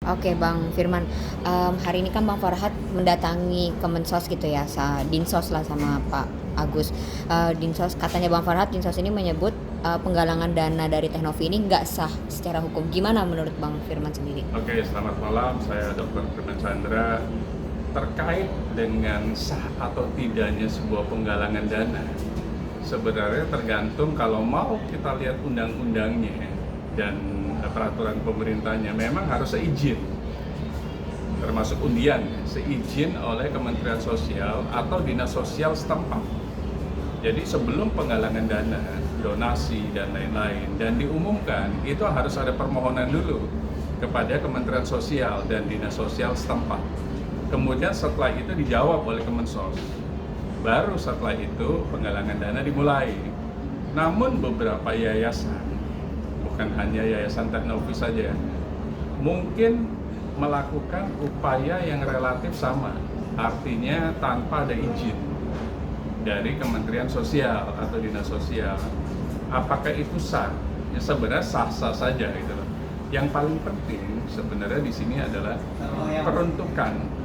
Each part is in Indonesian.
Oke Bang Firman, hari ini kan Bang Farhat mendatangi Kemensos gitu ya, Dinsos lah sama Pak Agus. Dinsos katanya Bang Farhat, Dinsos ini menyebut penggalangan dana dari Teknovi ini nggak sah secara hukum. Gimana menurut Bang Firman sendiri? Oke, selamat malam. Saya Dr. Firman Chandra. Terkait dengan sah atau tidaknya sebuah penggalangan dana, sebenarnya tergantung kalau mau kita lihat undang-undangnya dan peraturan pemerintahnya, memang harus seizin, termasuk undian, seizin oleh Kementerian Sosial atau Dinas Sosial setempat. Jadi sebelum penggalangan dana, donasi dan lain-lain dan diumumkan, itu harus ada permohonan dulu kepada Kementerian Sosial dan Dinas Sosial setempat. Kemudian setelah itu dijawab oleh Kemensos. Baru setelah itu penggalangan dana dimulai. Namun beberapa yayasan, bukan hanya Yayasan Teknovi saja, mungkin melakukan upaya yang relatif sama. Artinya tanpa ada izin dari Kementerian Sosial atau Dinas Sosial. Apakah itu sah? Ya sebenarnya sah-sah saja gitu loh. Yang paling penting sebenarnya di sini adalah peruntukan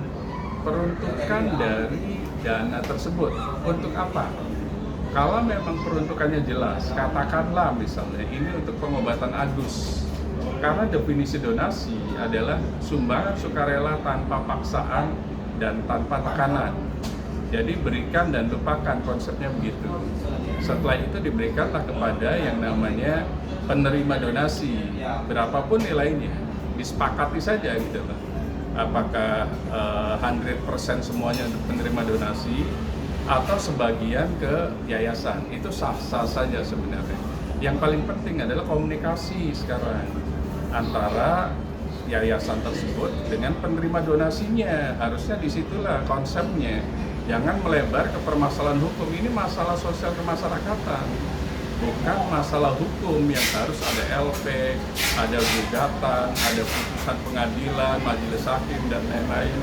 dari dana tersebut. Untuk apa? Kalau memang peruntukannya jelas, katakanlah misalnya ini untuk pengobatan Agus. Karena definisi donasi adalah sumbangan sukarela tanpa paksaan dan tanpa tekanan. Jadi berikan dan lupakan, konsepnya begitu. Setelah itu diberikanlah kepada yang namanya penerima donasi, berapapun nilainya, disepakati saja gitu loh. Apakah 100% semuanya untuk penerima donasi atau sebagian ke yayasan, itu sah-sah saja sebenarnya. Yang paling penting adalah komunikasi sekarang antara yayasan tersebut dengan penerima donasinya. Harusnya disitulah konsepnya. Jangan melebar ke permasalahan hukum. Ini masalah sosial kemasyarakatan, bukan masalah hukum yang harus ada LP, ada gugatan, ada putusan pengadilan, majelis hakim, dan lain-lain.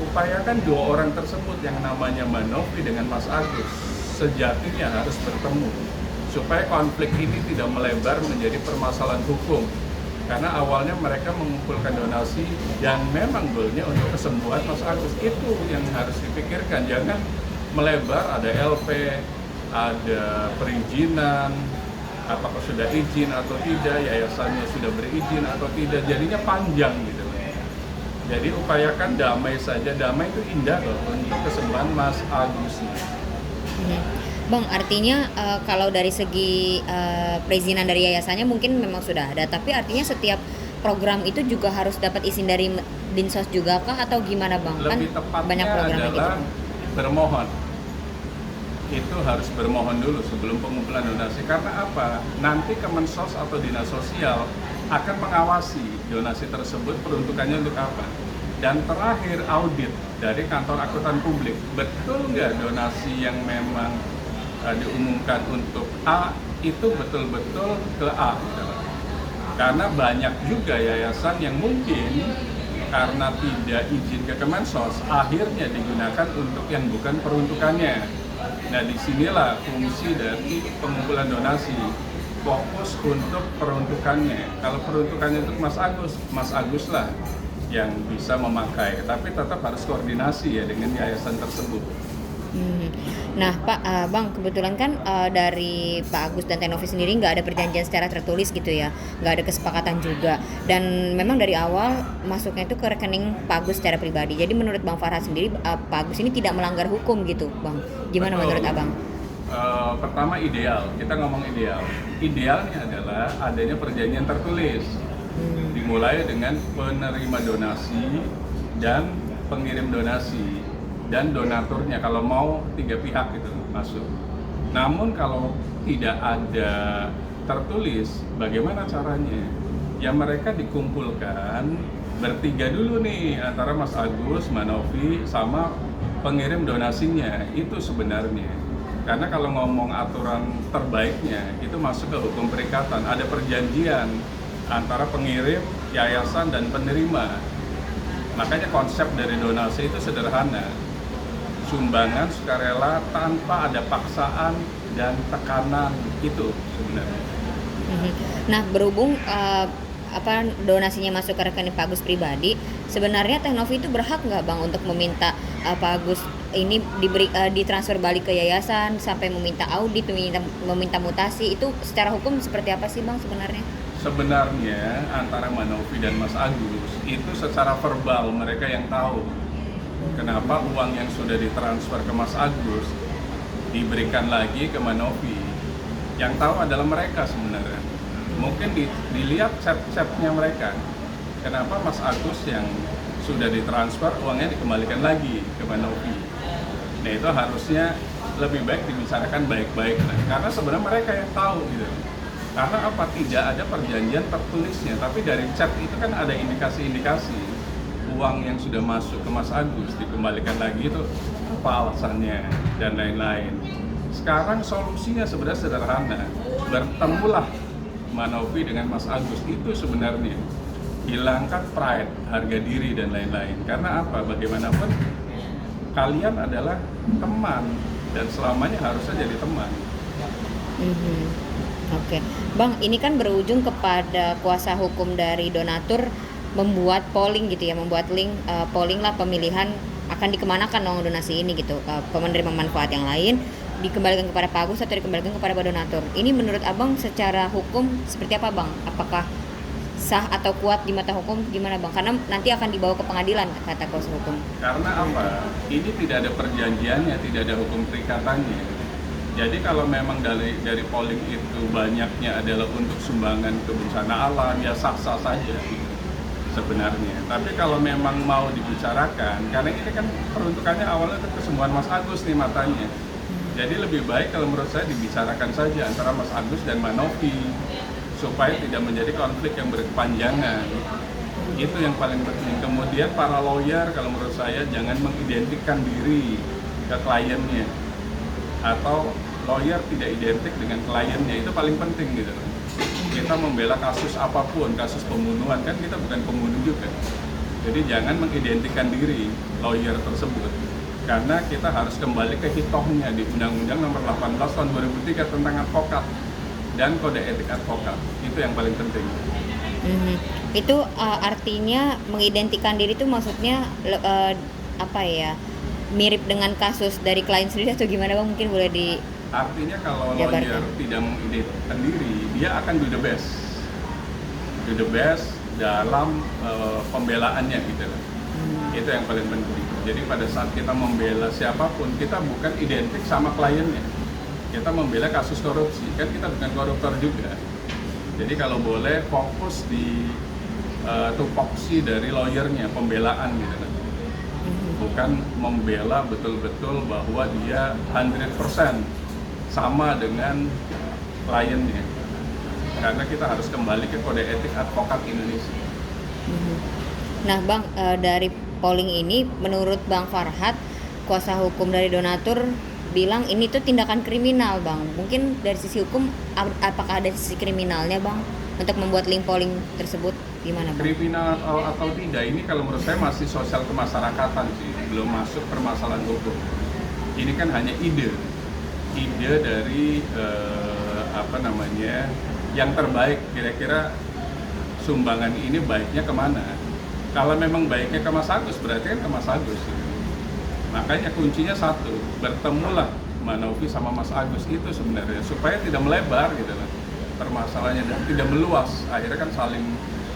Upayakan dua orang tersebut yang namanya Manovi dengan Mas Agus sejatinya harus bertemu supaya konflik ini tidak melebar menjadi permasalahan hukum. Karena awalnya mereka mengumpulkan donasi dan memang goalnya untuk kesembuhan Mas Agus. Itu yang harus dipikirkan, jangan melebar ada LP, ada perizinan, apakah sudah izin atau tidak, yayasannya sudah berizin atau tidak, jadinya panjang gitu. Jadi upayakan damai saja, damai itu indah loh untuk kesembuhan Mas Agus. Bang, artinya kalau dari segi perizinan dari yayasannya mungkin memang sudah ada, tapi artinya setiap program itu juga harus dapat izin dari Dinsos juga kah atau gimana Bang? Lebih Kan tepatnya banyak program adalah gitu. bermohon. Itu harus bermohon dulu sebelum pengumpulan donasi. Karena apa? Nanti Kemensos atau Dinas Sosial akan mengawasi donasi tersebut peruntukannya untuk apa. Dan terakhir audit dari kantor akuntan publik. Betul nggak donasi yang memang diumumkan untuk A itu betul-betul ke A? Karena banyak juga yayasan yang mungkin karena tidak izin ke Kemensos, akhirnya digunakan untuk yang bukan peruntukannya. Nah, disinilah fungsi dari pengumpulan donasi, fokus untuk peruntukannya. Kalau peruntukannya untuk Mas Agus lah yang bisa memakai, tapi tetap harus koordinasi ya dengan yayasan tersebut. Nah Pak, Bang, kebetulan kan dari Pak Agus dan Teknovi sendiri nggak ada perjanjian secara tertulis gitu ya, nggak ada kesepakatan juga, dan memang dari awal masuknya itu ke rekening Pak Agus secara pribadi. Jadi menurut Bang Farhat sendiri, Pak Agus ini tidak melanggar hukum gitu Bang, gimana Betul. menurut Abang? Pertama ideal, kita ngomong ideal. Idealnya adalah adanya perjanjian tertulis. Dimulai dengan penerima donasi dan pengirim donasi dan donaturnya, kalau mau 3 pihak itu masuk. Namun kalau tidak ada tertulis, bagaimana caranya? Ya mereka dikumpulkan bertiga dulu nih, antara Mas Agus, Manovi, sama pengirim donasinya. Itu sebenarnya. Karena kalau ngomong aturan terbaiknya, itu masuk ke hukum perikatan. Ada perjanjian antara pengirim, yayasan, dan penerima. Makanya konsep dari donasi itu sederhana. Sumbangan sukarela tanpa ada paksaan dan tekanan, itu sebenarnya. Nah berhubung donasinya masuk ke rekening Pak Agus pribadi, sebenarnya Teknovi itu berhak nggak Bang untuk meminta Pak Agus ini ditransfer balik ke yayasan, sampai meminta audit, meminta mutasi, itu secara hukum seperti apa sih Bang sebenarnya? Sebenarnya antara Manovi dan Mas Agus itu secara verbal mereka yang tahu kenapa uang yang sudah ditransfer ke Mas Agus diberikan lagi ke Manovi. Yang tahu adalah mereka sebenarnya. Mungkin dilihat chat-chatnya mereka. Kenapa Mas Agus yang sudah ditransfer uangnya dikembalikan lagi ke Manovi. Nah itu harusnya lebih baik dibicarakan baik-baik. Karena sebenarnya mereka yang tahu gitu. Karena apa? Tidak ada perjanjian tertulisnya. Tapi dari chat itu kan ada indikasi-indikasi uang yang sudah masuk ke Mas Agus dikembalikan lagi itu apa alasannya dan lain-lain. Sekarang solusinya sebenarnya sederhana, bertemulah Manovi dengan Mas Agus, itu sebenarnya hilangkan pride, harga diri dan lain-lain. Karena apa? Bagaimanapun kalian adalah teman dan selamanya harusnya jadi teman. Oke, Bang, ini kan berujung kepada kuasa hukum dari donatur membuat polling gitu ya, membuat link polling lah pemilihan akan dikemanakan uang donasi ini gitu, penerima manfaat yang lain dikembalikan kepada Pak Agus atau dikembalikan kepada Pak Donatur. Ini menurut Abang secara hukum seperti apa Bang? Apakah sah atau kuat di mata hukum, gimana Bang? Karena nanti akan dibawa ke pengadilan kata kuasa hukum. Karena apa? Ini tidak ada perjanjiannya, tidak ada hukum terikatannya. Jadi kalau memang dari polling itu banyaknya adalah untuk sumbangan ke bencana alam, ya sah-sah saja sebenarnya. Tapi kalau memang mau dibicarakan, karena ini kan peruntukannya awalnya untuk kesembuhan Mas Agus nih matanya. Jadi lebih baik kalau menurut saya dibicarakan saja antara Mas Agus dan Manovi supaya tidak menjadi konflik yang berkepanjangan. Itu yang paling penting. Kemudian para lawyer kalau menurut saya jangan mengidentikan diri ke kliennya atau lawyer tidak identik dengan kliennya, itu paling penting gitu. Kita membela kasus apapun, kasus pembunuhan kan kita bukan pembunuh juga. Jadi jangan mengidentikan diri lawyer tersebut. Karena kita harus kembali ke hitohnya di Undang-Undang Nomor 18 Tahun 2003 tentang advokat dan kode etik advokat. Itu yang paling penting. Itu artinya mengidentikan diri itu maksudnya apa ya? Mirip dengan kasus dari klien sendiri atau gimana Bang? Mungkin boleh di Artinya kalau lawyer tidak mengidentikan diri, dia akan do the best. Do the best dalam pembelaannya gitu. Itu yang paling penting. Jadi pada saat kita membela siapapun, kita bukan identik sama kliennya. Kita membela kasus korupsi, kan kita bukan koruptor juga. Jadi kalau boleh fokus di tupoksi dari lawyernya, pembelaan gitu. Bukan membela betul-betul bahwa dia 100% sama dengan kliennya. Karena kita harus kembali ke kode etik advokat Indonesia. Nah Bang, dari polling ini menurut Bang Farhad, kuasa hukum dari donatur bilang ini tuh tindakan kriminal Bang. Mungkin dari sisi hukum apakah ada sisi kriminalnya Bang untuk membuat link polling tersebut, gimana Bang? Kriminal atau tidak ini kalau menurut saya masih sosial kemasyarakatan sih, belum masuk permasalahan hukum. Ini kan hanya ide dari yang terbaik, kira-kira sumbangan ini baiknya kemana. Kalau memang baiknya ke Mas Agus, berarti kan ke Mas Agus. Makanya kuncinya satu, bertemulah Manovi sama Mas Agus itu sebenarnya, supaya tidak melebar gitu loh permasalahannya dan tidak meluas. Akhirnya kan saling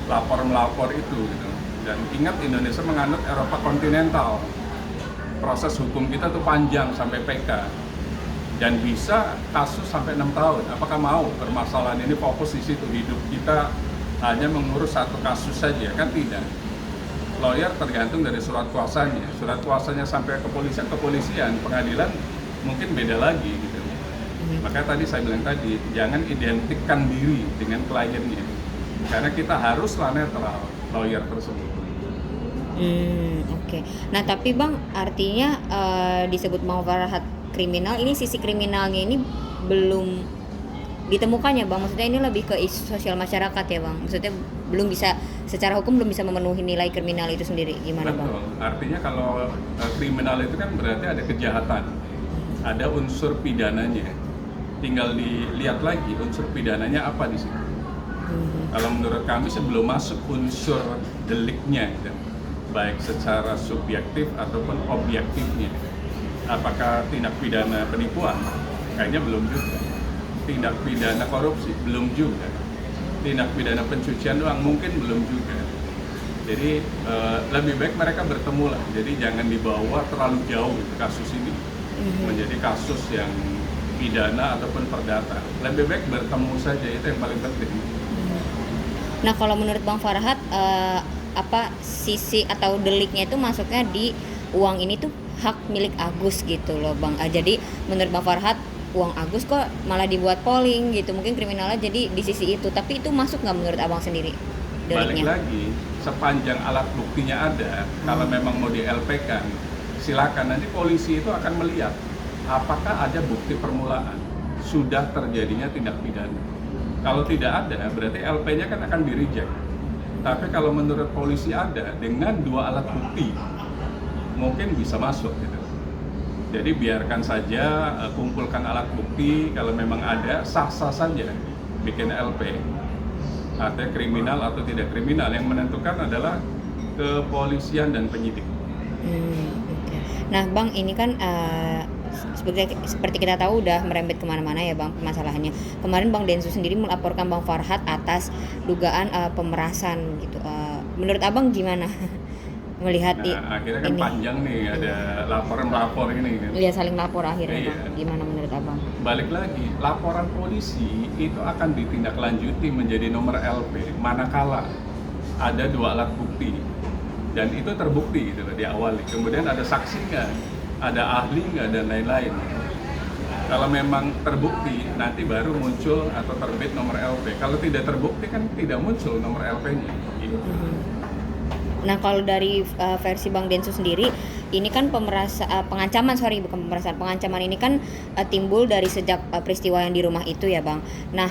lapor-melapor itu gitu. Dan ingat Indonesia menganut Eropa kontinental. Proses hukum kita tuh panjang sampai PK. Dan bisa kasus sampai 6 tahun. Apakah mau permasalahan ini fokus di situ? Hidup kita hanya mengurus satu kasus saja, kan tidak. Lawyer tergantung dari surat kuasanya. Surat kuasanya sampai kepolisian, pengadilan mungkin beda lagi gitu. Makanya tadi saya bilang tadi, jangan identikkan diri dengan kliennya. Karena kita haruslah netral lawyer tersebut. Oke. Nah tapi Bang, artinya disebut Bang Farhad kriminal, ini sisi kriminalnya ini belum ditemukannya Bang. Maksudnya ini lebih ke isu sosial masyarakat ya Bang. Maksudnya belum bisa, secara hukum belum bisa memenuhi nilai kriminal itu sendiri, gimana Bang? Betul. Artinya kalau kriminal itu kan berarti ada kejahatan, ada unsur pidananya. Tinggal dilihat lagi unsur pidananya apa di situ. Kalau menurut kami sih belum masuk unsur deliknya gitu. Baik secara subjektif ataupun objektifnya. Apakah tindak pidana penipuan? Kayaknya belum juga. Tindak pidana korupsi? Belum juga. Tindak pidana pencucian uang? Mungkin belum juga. Jadi lebih baik mereka bertemu lah. Jadi jangan dibawa terlalu jauh gitu, kasus ini menjadi kasus yang pidana ataupun perdata. Lebih baik bertemu saja, itu yang paling penting. Nah, kalau menurut Bang Farhat, apa sisi atau deliknya itu masuknya di uang ini tuh hak milik Agus gitu loh Bang. Jadi menurut Bang Farhat, uang Agus kok malah dibuat polling gitu, mungkin kriminalnya jadi di sisi itu. Tapi itu masuk nggak menurut Abang sendiri Balik deliknya? lagi, sepanjang alat buktinya ada, kalau memang mau di LP kan, silakan, nanti polisi itu akan melihat apakah ada bukti permulaan sudah terjadinya tindak pidana. Kalau tidak ada, berarti LP-nya kan akan di-reject. Tapi kalau menurut polisi ada, dengan 2 alat bukti, mungkin bisa masuk gitu. Jadi biarkan saja, kumpulkan alat bukti, kalau memang ada, sah-sah saja bikin LP. Artinya kriminal atau tidak kriminal, yang menentukan adalah kepolisian dan penyidik. Okay. Nah Bang, ini kan seperti kita tahu udah merembet kemana-mana ya Bang permasalahannya. Kemarin Bang Densus sendiri melaporkan Bang Farhat atas dugaan pemerasan gitu. Menurut Abang gimana melihat Akhirnya kan ini? panjang nih, ada lapor ini kan. Iya, saling lapor akhirnya Iya. Bang. Gimana menurut Abang? Balik lagi, laporan polisi itu akan ditindaklanjuti menjadi nomor LP manakala ada 2 alat bukti dan itu terbukti gitu loh di awal. Kemudian ada saksi nggak, ada ahli nggak, dan lain-lain. Kalau memang terbukti, nanti baru muncul atau terbit nomor LP. Kalau tidak terbukti kan tidak muncul nomor LP-nya. Gitu. Nah kalau dari versi Bang Densus sendiri, ini kan pengancaman ini kan timbul dari sejak peristiwa yang di rumah itu ya Bang. Nah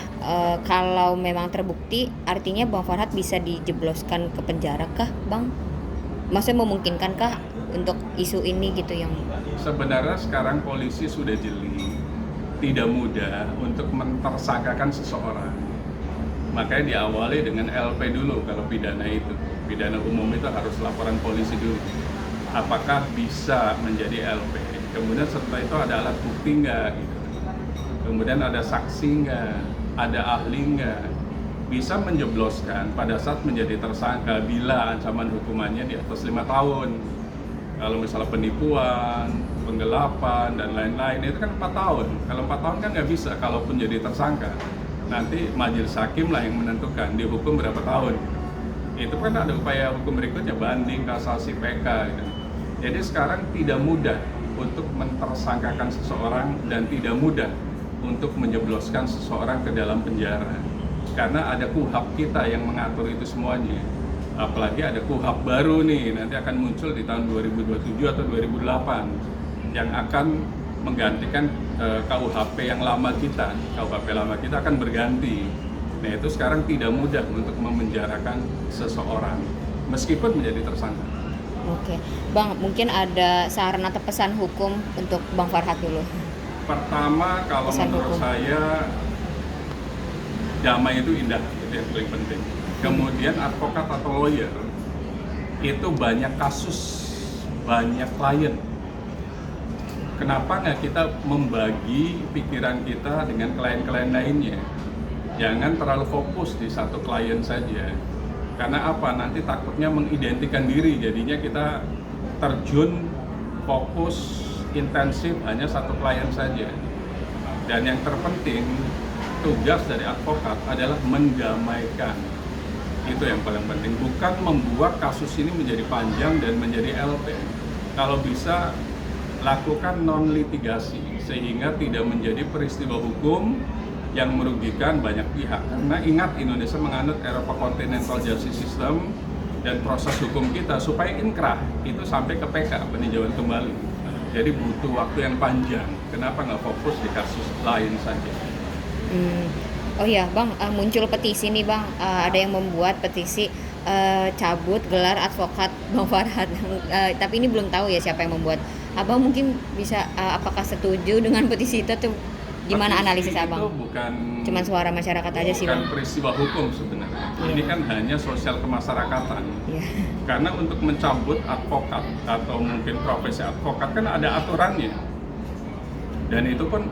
kalau memang terbukti, artinya Bang Farhat bisa dijebloskan ke penjara kah Bang? Maksudnya memungkinkankah untuk isu ini gitu yang... Sebenarnya sekarang polisi sudah jeli, tidak mudah untuk mentersangkakan seseorang. Makanya diawali dengan LP dulu kalau pidana itu. Pidana umum itu harus laporan polisi dulu. Apakah bisa menjadi LP? Kemudian setelah itu ada alat bukti nggak? Gitu. Kemudian ada saksi nggak? Ada ahli nggak? Bisa menjebloskan pada saat menjadi tersangka bila ancaman hukumannya di atas 5 tahun. Kalau misalnya penipuan, penggelapan, dan lain-lain itu kan 4 tahun. Kalau 4 tahun kan nggak bisa, kalaupun jadi tersangka. Nanti majelis hakim lah yang menentukan dihukum berapa tahun. Itu kan ada upaya hukum berikutnya, banding, kasasi, PK gitu. Jadi sekarang tidak mudah untuk mentersangkakan seseorang dan tidak mudah untuk menjebloskan seseorang ke dalam penjara. Karena ada KUHP kita yang mengatur itu semuanya. Apalagi ada KUHP baru nih, nanti akan muncul di tahun 2027 atau 2008 yang akan menggantikan KUHP yang lama kita. KUHP lama kita akan berganti. Nah itu sekarang tidak mudah untuk memenjarakan seseorang meskipun menjadi tersangka. Oke, Bang, mungkin ada saran atau pesan hukum untuk Bang Farhat dulu. Pertama, kalau Pesan menurut hukum. saya damai itu indah, itu yang paling penting. Kemudian advokat atau lawyer itu banyak kasus, banyak klien. Kenapa nggak kita membagi pikiran kita dengan klien-klien lainnya? Jangan terlalu fokus di satu klien saja. Karena apa? Nanti takutnya mengidentikan diri, jadinya kita terjun fokus intensif hanya satu klien saja. Dan yang terpenting, tugas dari advokat adalah mendamaikan. Itu yang paling penting, bukan membuat kasus ini menjadi panjang dan menjadi LP. Kalau bisa, lakukan non-litigasi sehingga tidak menjadi peristiwa hukum yang merugikan banyak pihak. Karena ingat, Indonesia menganut Eropa Continental Justice System dan proses hukum kita supaya inkrah itu sampai ke PK, peninjauan kembali. Jadi butuh waktu yang panjang. Kenapa nggak fokus di kasus lain saja? Oh iya Bang, muncul petisi nih Bang, ada yang membuat petisi cabut gelar advokat Bang Farhat. Tapi ini belum tahu ya siapa yang membuat. Abang mungkin bisa apakah setuju dengan petisi itu atau gimana analisis Petisi Abang? itu bukan Cuman suara masyarakat aja sih bukan Bang. peristiwa hukum sebenarnya. Ini Iya. kan hanya sosial kemasyarakatan. Iya. Karena untuk mencabut advokat atau mungkin profesi advokat kan ada aturannya. Dan itu pun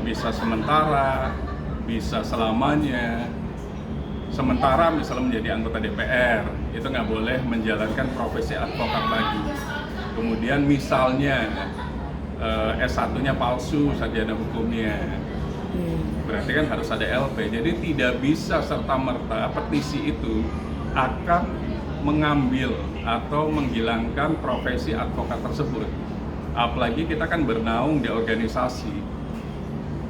bisa sementara, bisa selamanya. Sementara misalnya menjadi anggota DPR, itu nggak boleh menjalankan profesi advokat lagi. Kemudian misalnya S1-nya palsu sarjana hukumnya, berarti kan harus ada LP. Jadi tidak bisa serta-merta petisi itu akan mengambil atau menghilangkan profesi advokat tersebut. Apalagi kita kan bernaung di organisasi,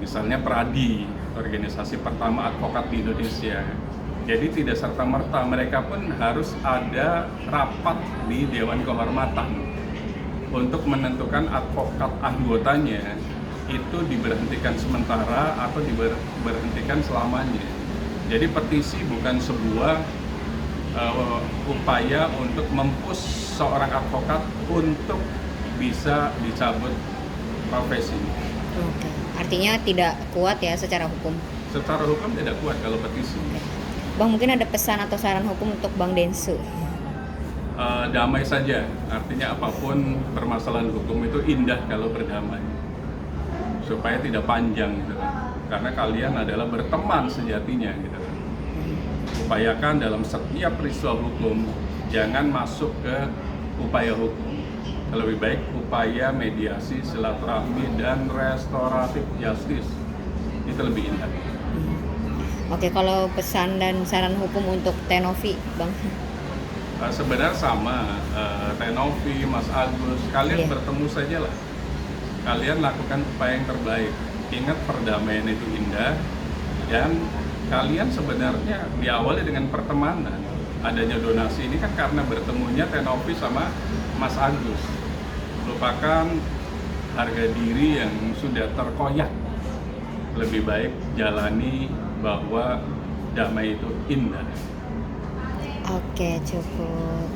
misalnya Pradi, organisasi pertama advokat di Indonesia. Jadi tidak serta-merta, mereka pun harus ada rapat di Dewan Kehormatan untuk menentukan advokat anggotanya itu diberhentikan sementara atau diberhentikan selamanya. Jadi petisi bukan sebuah upaya untuk mempush seorang advokat untuk bisa dicabut profesi. Oke. Artinya tidak kuat ya secara hukum. Secara hukum tidak kuat kalau petisi. Bang, mungkin ada pesan atau saran hukum untuk Bang Densu? Damai saja, artinya apapun permasalahan hukum itu indah kalau berdamai, supaya tidak panjang gitu. Karena kalian adalah berteman sejatinya gitu. Upayakan dalam setiap peristiwa hukum jangan masuk ke upaya hukum. Lebih baik upaya mediasi, silaturahmi, dan restoratif justice itu lebih indah. Oke, kalau pesan dan saran hukum untuk Tenovi, Bang? Sebenarnya sama, Tenovi, Mas Agus, kalian Iya. bertemu saja lah. Kalian lakukan upaya yang terbaik. Ingat perdamaian itu indah, dan kalian sebenarnya diawali dengan pertemanan. Adanya donasi ini kan karena bertemunya Tenovi sama Mas Agus. Lupakan harga diri yang sudah terkoyak. Lebih baik jalani bahwa damai itu indah. Oke, cukup.